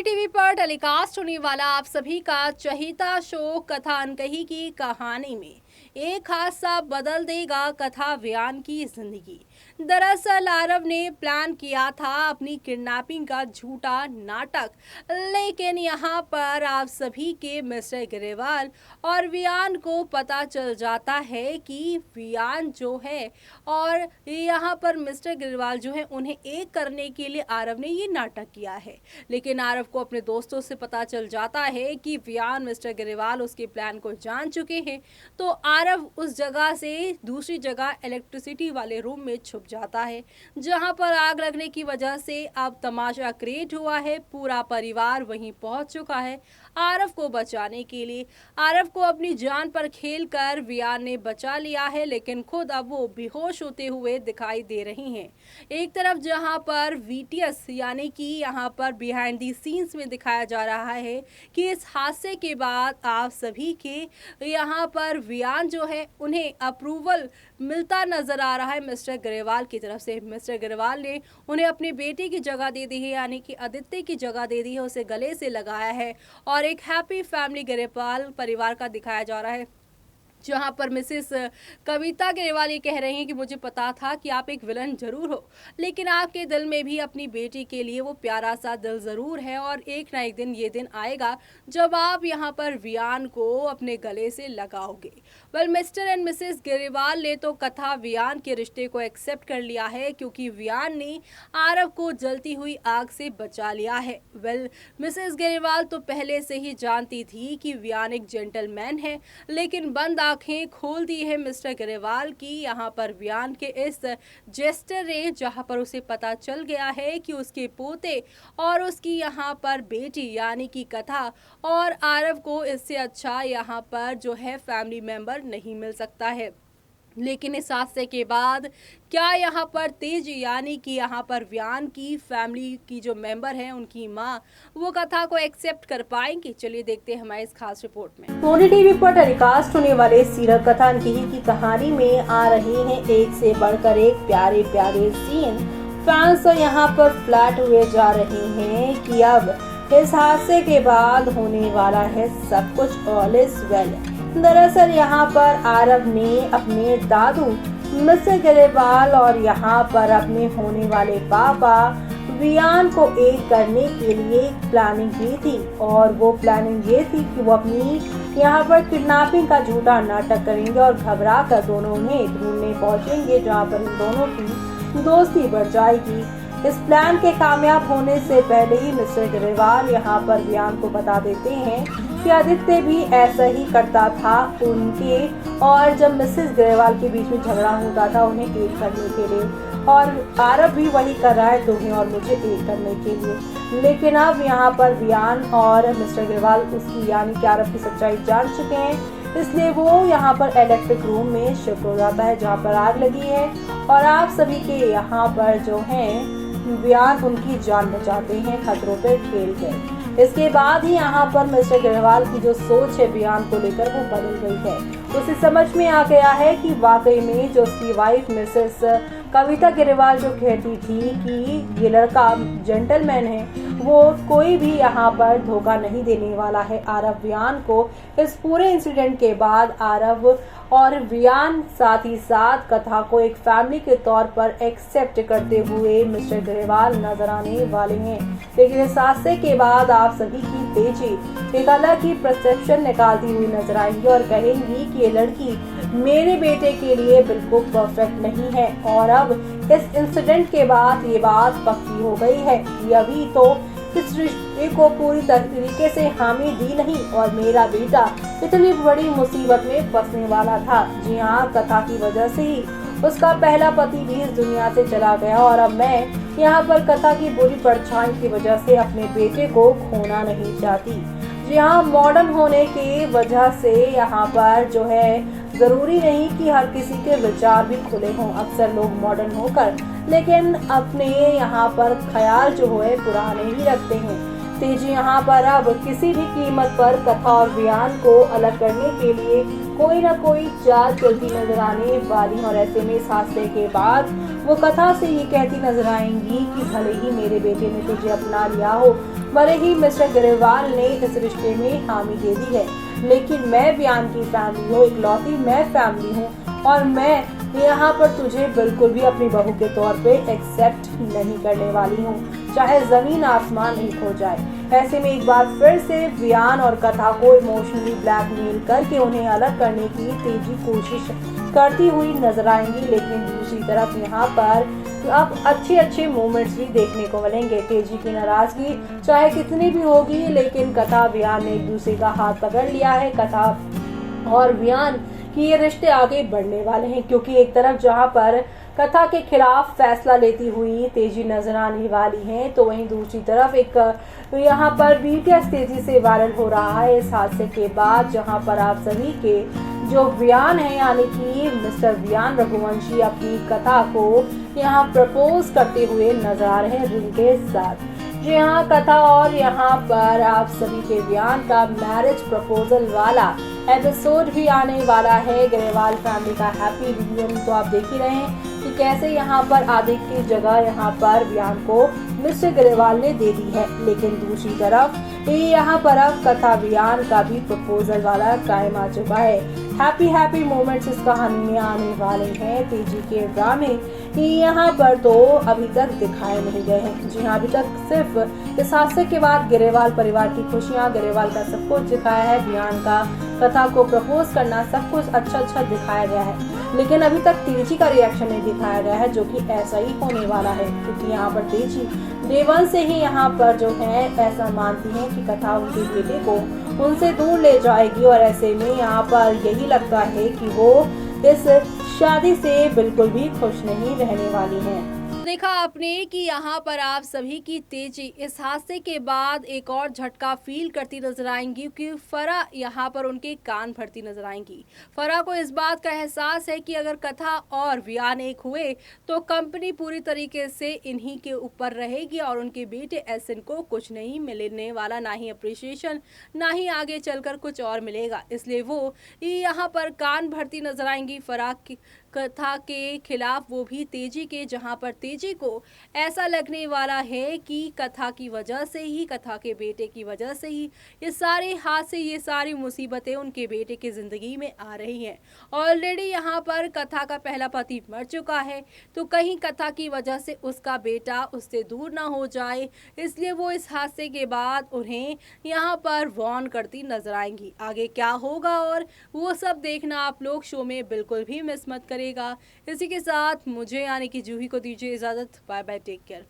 Sony TV पर telecast होने वाला आप सभी का चहेता शो कथा अनकही की कहानी में एक हादसा बदल देगा कथा व्यान की जिंदगी। दरअसल आरव ने प्लान किया था अपनी किडनैपिंग का झूठा नाटक, लेकिन यहाँ पर आप सभी के मिस्टर ग्रेवाल और वियान को पता चल जाता है कि वियान जो है और यहाँ पर मिस्टर ग्रेवाल जो है उन्हें एक करने के लिए आरव ने ये नाटक किया है। लेकिन आरव को अपने दोस्तों से पता चल जाता है कि वियान मिस्टर ग्रेवाल उसके प्लान को जान चुके हैं, तो आरव उस जगह से दूसरी जगह इलेक्ट्रिसिटी वाले रूम में छुप जाता है, जहां पर आग लगने की वजह से अब तमाशा क्रिएट हुआ है। पूरा परिवार वहीं पहुंच चुका है आरव को बचाने के लिए। आरव को अपनी जान पर खेलकर वियान ने बचा लिया है, लेकिन खुद अब वो बेहोश होते हुए दिखाई दे रही हैं। एक तरफ जहां पर वीटीएस यानी कि यहाँ पर बिहाइंड दी सीन्स में दिखाया जा रहा है कि इस हादसे के बाद आप सभी के यहाँ पर वियान जो है उन्हें अप्रूवल मिलता नजर आ रहा है मिस्टर ग्रेवाल की तरफ से। मिस्टर ग्रेवाल ने उन्हें अपनी बेटी की जगह दे दी है, यानी कि आदित्य की जगह दे दी है, उसे गले से लगाया है और एक हैप्पी फैमिली ग्रेवाल परिवार का दिखाया जा रहा है, जहां पर मिसेस कविता ग्रेवाल ये कह रही हैं कि मुझे पता था कि आप एक विलन जरूर हो, लेकिन आपके दिल में भी अपनी बेटी के लिए वो प्यारा सा दिल जरूर है और एक ना एक दिन ये दिन आएगा जब आप यहाँ पर वियान को अपने गले से लगाओगे। Well mister and Mrs Grewal ने तो कथा वियान के रिश्ते को एक्सेप्ट कर लिया है, क्योंकि वियान ने आरव को जलती हुई आग से बचा लिया है। वेल मिसेस ग्रेवाल तो पहले से ही जानती थी कि वियान एक जेंटलमैन है, लेकिन बंद आंखें खोल दी है मिस्टर ग्रेवाल की यहाँ पर वियान के इस जेस्टर ने, जहाँ पर उसे पता चल गया है कि उसके पोते और उसकी यहाँ पर बेटी यानी कि कथा और आरव को इससे अच्छा यहाँ पर जो है फैमिली मेंबर नहीं मिल सकता है। लेकिन इस हादसे के बाद क्या यहाँ पर तेजी यानी कि यहाँ पर वियान की फैमिली की जो मेंबर है उनकी माँ वो कथा को एक्सेप्ट कर पाएंगी? चलिए देखते हैं हमारे इस खास रिपोर्ट में। सोनी टीवी पर टेलीकास्ट होने वाले सीरियल कथा अनकही की कहानी में आ रहे हैं एक से बढ़कर एक प्यारे प्यारे सीन। फैंस तो यहाँ पर फ्लैट हुए जा रहे हैं कि अब इस हादसे के बाद होने वाला है सब कुछ ऑल इज वेल। दरअसल यहाँ पर आरव ने अपने दादू मिस्टर ग्रेवाल और यहाँ पर अपने होने वाले पापा वियान को एक करने के लिए एक प्लानिंग की थी, और वो प्लानिंग ये थी कि वो अपनी यहाँ पर किडनैपिंग का झूठा नाटक करेंगे और घबरा कर दोनों उन्हें ढूंढने पहुँचेंगे, जहाँ पर इन दोनों की दोस्ती बढ़ जाएगी। इस प्लान के कामयाब होने से पहले ही मिस्टर ग्रेवाल यहाँ पर वियान को बता देते हैं कि आदित्य भी ऐसा ही करता था उनके और जब मिसेस ग्रेवाल के बीच में झगड़ा होता था उन्हें एक करने के लिए, और आरव भी वही कर रहा है तुम्हें और मुझे एक करने के लिए। लेकिन अब यहाँ पर वियान और मिस्टर ग्रेवाल उसकी यानी कि आरव की सच्चाई जान चुके हैं, इसलिए वो यहाँ पर इलेक्ट्रिक रूम में शिफ्ट हो जाता है जहाँ पर आग लगी है, और आप सभी के यहाँ पर जो है वियान उनकी जान बचाते हैं खतरों पर खेल कर। इसके बाद ही यहाँ पर मिस्टर ग्रेवाल की जो सोच है वियान को लेकर वो बदल गई है। उसे समझ में आ गया है कि वाकई में जो उसकी वाइफ मिसेस कविता ग्रेवाल जो कहती थी कि ये लड़का जेंटलमैन है, वो कोई भी यहाँ पर धोखा नहीं देने वाला है आरव वियान को। इस पूरे इंसिडेंट के बाद आरव और वियान साथ ही साथ कथा को एक फैमिली के तौर पर एक्सेप्ट करते हुए मिस्टर ग्रेवाल नजर आने वाले हैं। लेकिन इस हादसे के बाद आप सभी की तेजी एक अलग ही परसेप्शन निकालती हुई नजर आएंगी और कहेंगी कि ये लड़की मेरे बेटे के लिए बिल्कुल परफेक्ट नहीं है। और अब इस इंसिडेंट के बाद ये बात पक्की हो गई है कि अभी तो इस रिश्ते को पूरी तरीके से हामी दी नहीं और मेरा बेटा इतनी बड़ी मुसीबत में फंसने वाला था। जी हाँ, कथा की वजह से ही उसका पहला पति भी इस दुनिया से चला गया, और अब मैं यहाँ पर कथा की बुरी परछाई की वजह से अपने बेटे को खोना नहीं चाहती। जी हाँ, मॉडर्न होने की वजह से यहाँ पर जो है जरूरी नहीं कि हर किसी के विचार भी खुले हों। अक्सर लोग मॉडर्न होकर लेकिन अपने यहाँ पर ख्याल जो है पुराने ही रखते हैं। तेजी यहाँ पर अब किसी भी कीमत पर कथा और वियान को अलग करने के लिए कोई ना कोई चाल चलती नजर आने वाली। और ऐसे में इस हादसे के बाद वो कथा से ये कहती नजर आएंगी कि भले ही मेरे बेटे ने तुझे अपना लिया हो, भले ही मिस्टर ग्रेवाल ने इस रिश्ते में हामी दे दी है, लेकिन मैं बयान की फैमिली हूँ, इकलौती मैं फैमिली हूँ और मैं यहाँ पर तुझे बिल्कुल भी अपनी बहू के तौर पे एक्सेप्ट नहीं करने वाली हूँ, चाहे जमीन आसमान एक हो जाए। ऐसे में एक बार फिर से बयान और कथा को इमोशनली ब्लैकमेल करके उन्हें अलग करने की तेजी कोशिश करती हुई नजर आएंगी। लेकिन दूसरी तरफ यहाँ पर अब अच्छे मोमेंट्स भी देखने को मिलेंगे। तेजी की नाराजगी चाहे कितनी भी होगी, लेकिन कथा बयान ने एक दूसरे का हाथ पकड़ लिया है। कथा और बयान कि ये रिश्ते आगे बढ़ने वाले हैं, क्योंकि एक तरफ जहां पर कथा के खिलाफ फैसला लेती हुई तेजी नजर आने वाली है, तो वहीं दूसरी तरफ एक यहाँ पर बीटीएस तेजी से वायरल हो रहा है इस हादसे के बाद, जहां पर आप सभी के जो बयान है यानी कि मिस्टर बयान रघुवंशी अपनी कथा को यहाँ प्रपोज करते हुए नजर आ रहे हैं रिंग के साथ। जी हाँ, कथा और यहाँ पर आप सभी के बयान का मैरिज प्रपोजल वाला एपिसोड भी आने वाला है। ग्रेवाल फैमिली का हैप्पी रियूनियन तो आप देख ही रहे हैं कि कैसे यहाँ पर आदित्य की जगह यहाँ पर बयान को मिस्टर ग्रेवाल ने दे दी है। लेकिन दूसरी तरफ यहाँ पर अब कथा बयान का भी प्रपोजल वाला कायम आ चुका है। हैप्पी मोमेंट्स इस कहानी में आने वाले हैं। तेजी के ड्रामे यहाँ पर तो अभी तक दिखाए नहीं गए हैं। जी हाँ, अभी तक सिर्फ इस हादसे के बाद ग्रेवाल परिवार की खुशियाँ, ग्रेवाल का सब कुछ दिखाया है, बयान का कथा को प्रपोज करना, सब कुछ अच्छा दिखाया गया है। लेकिन अभी तक तेजी का रिएक्शन नहीं दिखाया गया है, जो कि ऐसा ही होने वाला है, क्योंकि यहाँ पर तेजी डे वन से ही यहाँ पर जो है ऐसा मानती है कि कथा उनके बेटे को उनसे दूर ले जाएगी। और ऐसे में यहाँ पर यही लगता है कि वो इस शादी से बिल्कुल भी खुश नहीं रहने वाली हैं। देखा आपने कि यहाँ पर आप सभी की तेजी इस हादसे के बाद एक और झटका फील करती नजर आएंगी, क्योंकि फरा यहाँ पर उनके कान भरती नजर आएंगी। फरा को इस बात का एहसास है कि अगर कथा और बयान एक हुए तो कंपनी पूरी तरीके से इन्हीं के ऊपर रहेगी और उनके बेटे एहसन को कुछ नहीं मिलने वाला, ना ही अप्रिसिएशन, ना ही आगे चलकर कुछ और मिलेगा। इसलिए वो यहाँ पर कान भरती नजर आएंगी फरा की कथा के खिलाफ, वो भी तेजी के, जहां पर तेजी को ऐसा लगने वाला है कि कथा की वजह से ही, कथा के बेटे की वजह से ही ये सारे हादसे, ये सारी मुसीबतें उनके बेटे की जिंदगी में आ रही हैं। ऑलरेडी यहाँ पर कथा का पहला पति मर चुका है, तो कहीं कथा की वजह से उसका बेटा उससे दूर ना हो जाए, इसलिए वो इस हादसे के बाद उन्हें यहाँ पर वार्न करती नजर आएंगी। आगे क्या होगा और वो सब देखना आप लोग शो में बिल्कुल भी मिस मत करेगा। इसी के साथ मुझे यानी कि जूही को दीजिए इजाजत। Bye bye, take care.